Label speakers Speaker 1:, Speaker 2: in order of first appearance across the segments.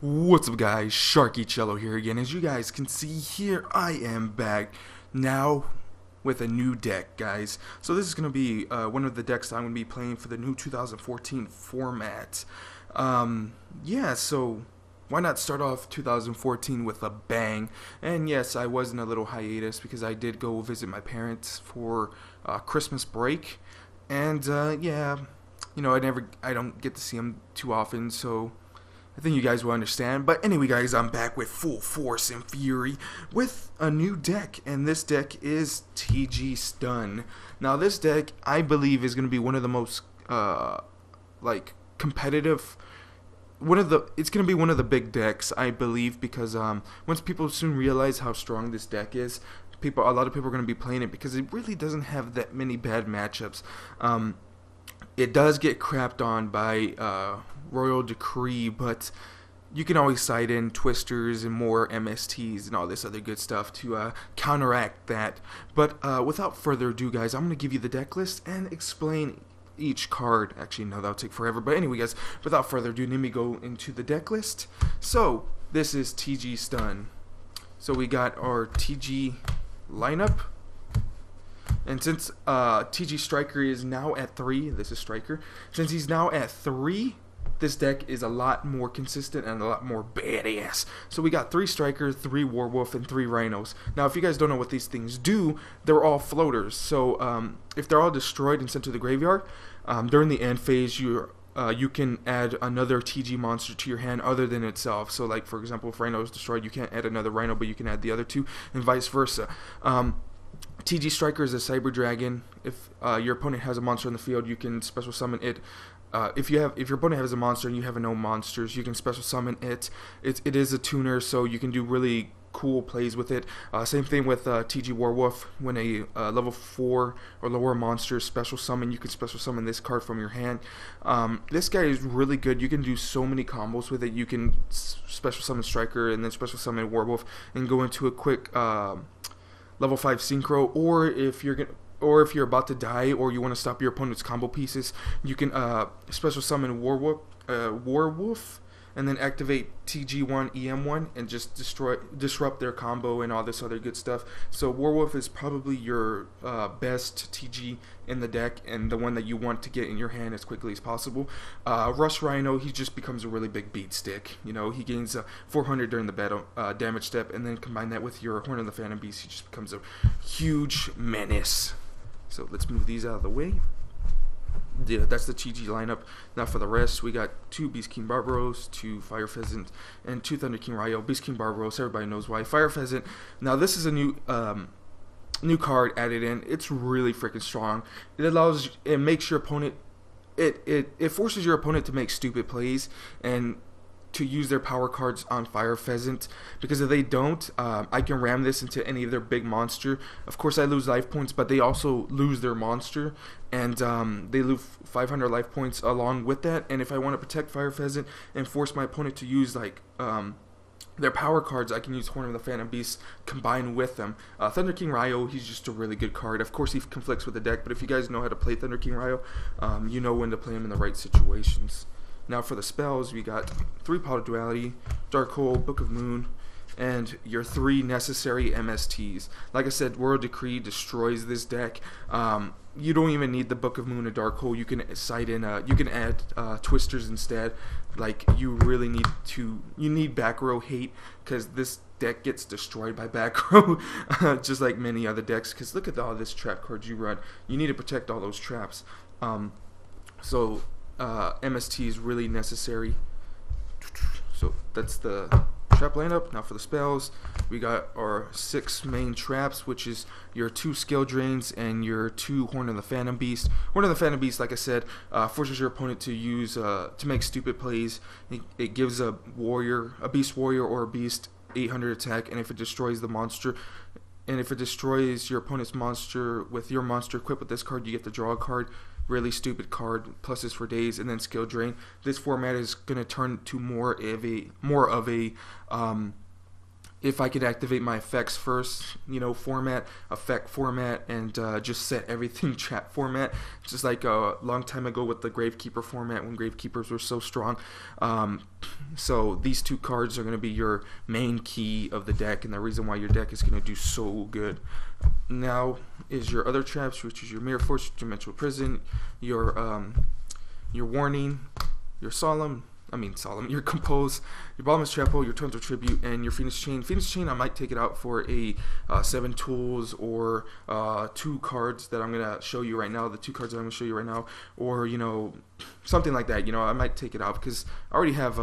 Speaker 1: What's up guys, sharkeatyellow here again. As you guys can see here, I am back now with a new deck, guys. So this is going to be one of the decks I'm going to be playing for the new 2014 format. Yeah, so why not start off 2014 with a bang? And yes, I was in a little hiatus because I did go visit my parents for Christmas break. And yeah, you know, I don't get to see them too often, so I think you guys will understand. But anyway, guys, I'm back with full force and fury with a new deck, and this deck is TG Stun. Now, this deck, I believe, is going to be one of the most like competitive. It's going to be one of the big decks, I believe, because once people soon realize how strong this deck is, a lot of people are going to be playing it because it really doesn't have that many bad matchups. It does get crapped on by Royal Decree, but you can always side in Twisters and more MSTs and all this other good stuff to counteract that. But without further ado, guys, I'm going to give you the deck list and explain each card. Actually, no, that'll take forever. But anyway, guys, without further ado, let me go into the deck list. So, this is TG Stun. So we got our TG lineup. And since TG Striker is now at 3, this is Striker, since he's now at 3, this deck is a lot more consistent and a lot more badass. So we got 3 Striker, 3 WarWolf, and 3 Rhinos. Now, if you guys don't know what these things do, they're all floaters. So if they're all destroyed and sent to the graveyard, during the end phase, you can add another TG monster to your hand other than itself. So, like, for example, if Rhino is destroyed, you can't add another Rhino, but you can add the other 2, and vice versa. TG Striker is a Cyber Dragon. If your opponent has a monster on the field, you can special summon it. If your opponent has a monster and you have no monsters, you can special summon it. It is a tuner, so you can do really cool plays with it. Same thing with TG WarWolf. When a level 4 or lower monster is special summon, you can special summon this card from your hand. This guy is really good. You can do so many combos with it. You can special summon Striker and then special summon WarWolf and go into a quick level 5 synchro, or if you're about to die or you want to stop your opponent's combo pieces, you can special summon WarWolf and then activate TG1 EM1 and just disrupt their combo and all this other good stuff. So WarWolf is probably your best TG in the deck and the one that you want to get in your hand as quickly as possible. Rush Rhino, he just becomes a really big beat stick. You know, he gains 400 during the battle damage step, and then combine that with your Horn of the Phantom Beast, he just becomes a huge menace. So let's move these out of the way. Yeah, that's the TG lineup. Now for the rest, we got 2 Beast King Barbaros, 2 Fire Pheasant, and 2 Thunder King Rai-Oh. Beast King Barbaros, everybody knows why. Fire Pheasant, now this is a new card added in. It's really freaking strong. It makes your opponent, it forces your opponent to make stupid plays and to use their power cards on Fire Pheasant, because if they don't, I can ram this into any of their big monster. Of course, I lose life points, but they also lose their monster, and they lose 500 life points along with that. And if I want to protect Fire Pheasant and force my opponent to use like their power cards, I can use Horn of the Phantom Beast combined with them. Thunder King Rai-Oh, he's just a really good card. Of course, he conflicts with the deck, but if you guys know how to play Thunder King Rai-Oh, you know when to play him in the right situations. Now for the spells, we got 3 Pot of Duality, Dark Hole, Book of Moon, and your 3 necessary MSTs. Like I said, Royal Decree destroys this deck. You don't even need the Book of Moon and Dark Hole. You can side in, you can add Twisters instead. Like, you really need back row hate, because this deck gets destroyed by back row, just like many other decks. Because look at all this trap cards you run. You need to protect all those traps. So MST is really necessary. So that's the trap lineup. Now for the spells, we got our 6 main traps, which is your 2 skill drains and your 2 Horn of the Phantom Beast. Horn of the Phantom Beast, like I said, forces your opponent to use to make stupid plays. It gives a beast warrior or a beast 800 attack, and if it destroys the monster, and if it destroys your opponent's monster with your monster equipped with this card, you get to draw a card. Really stupid card, pluses for days, and then skill drain. This format is going to turn to more of a if I could activate my effects first, you know, format, effect format, and just set everything chat format, just like a long time ago with the Gravekeeper format when Gravekeepers were so strong. So these two cards are going to be your main key of the deck, and the reason why your deck is going to do so good. Now is your other traps, which is your Mirror Force, Dimensional Prison, your Warning, your your Compose, your Bottomless Chapel, your Torrential Tribute, and your Fiendish Chain. Fiendish Chain, I might take it out for a 7 tools or 2 cards that I'm going to show you right now, the 2 cards that I'm going to show you right now, or, you know, something like that. You know, I might take it out because I already have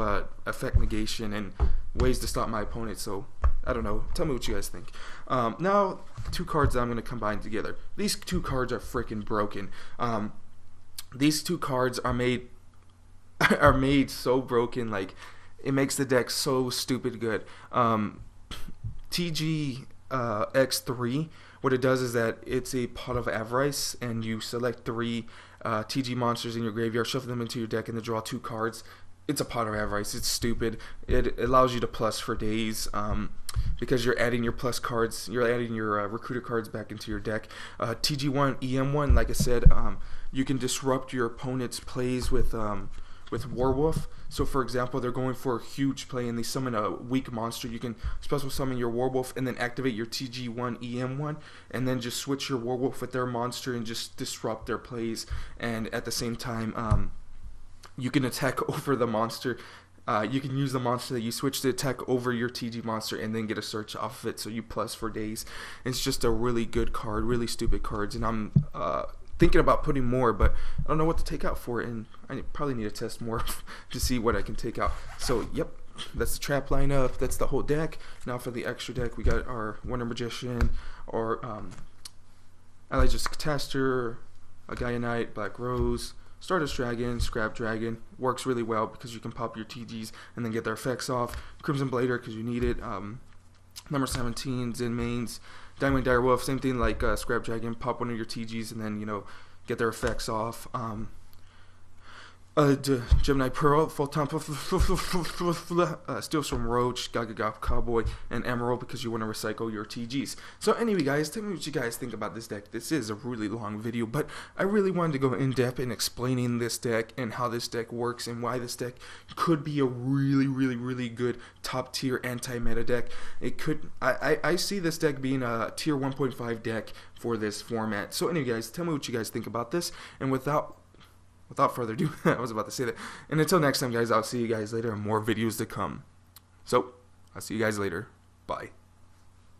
Speaker 1: effect negation and ways to stop my opponent, so I don't know. Tell me what you guys think. Now, 2 cards that I'm going to combine together. These 2 cards are freaking broken. These 2 cards are made so broken, like it makes the deck so stupid good. TG X3, what it does is that it's a Pot of Avarice, and you select 3 TG monsters in your graveyard, shuffle them into your deck, and then draw 2 cards. It's a Pot of Avarice. It's stupid. It allows you to plus for days because you're adding your plus cards. You're adding your recruiter cards back into your deck. TG1, EM1, like I said, you can disrupt your opponent's plays with WarWolf. So for example, they're going for a huge play and they summon a weak monster. You can special summon your WarWolf and then activate your TG1 EM1 and then just switch your WarWolf with their monster and just disrupt their plays. And at the same time, you can attack over the monster. You can use the monster that you switch to attack over your TG monster and then get a search off of it, so you plus for days. It's just a really good card, really stupid cards, and I'm thinking about putting more, but I don't know what to take out for it, and I probably need to test more to see what I can take out. So yep, that's the trap lineup, that's the whole deck. Now for the extra deck, we got our Wonder Magician, or Elijah's Catastor, a Gaia Knight, Black Rose, Stardust Dragon, Scrap Dragon. Works really well because you can pop your TGs and then get their effects off. Crimson Blader because you need it. Number 17, Zen Mains, Diamond Direwolf, same thing like Scrap Dragon. Pop one of your TGs and then, you know, get their effects off. Gemini Pearl, Full Temple, Steals from Roach, Gaga Cowboy, and Emerald because you want to recycle your TGs. So anyway guys, tell me what you guys think about this deck. This is a really long video, but I really wanted to go in depth in explaining this deck and how this deck works and why this deck could be a really good top tier anti-meta deck. It could, I see this deck being a tier 1.5 deck for this format. So anyway guys, tell me what you guys think about this, and without further ado, I was about to say that. And until next time, guys, I'll see you guys later and more videos to come. So, I'll see you guys later. Bye.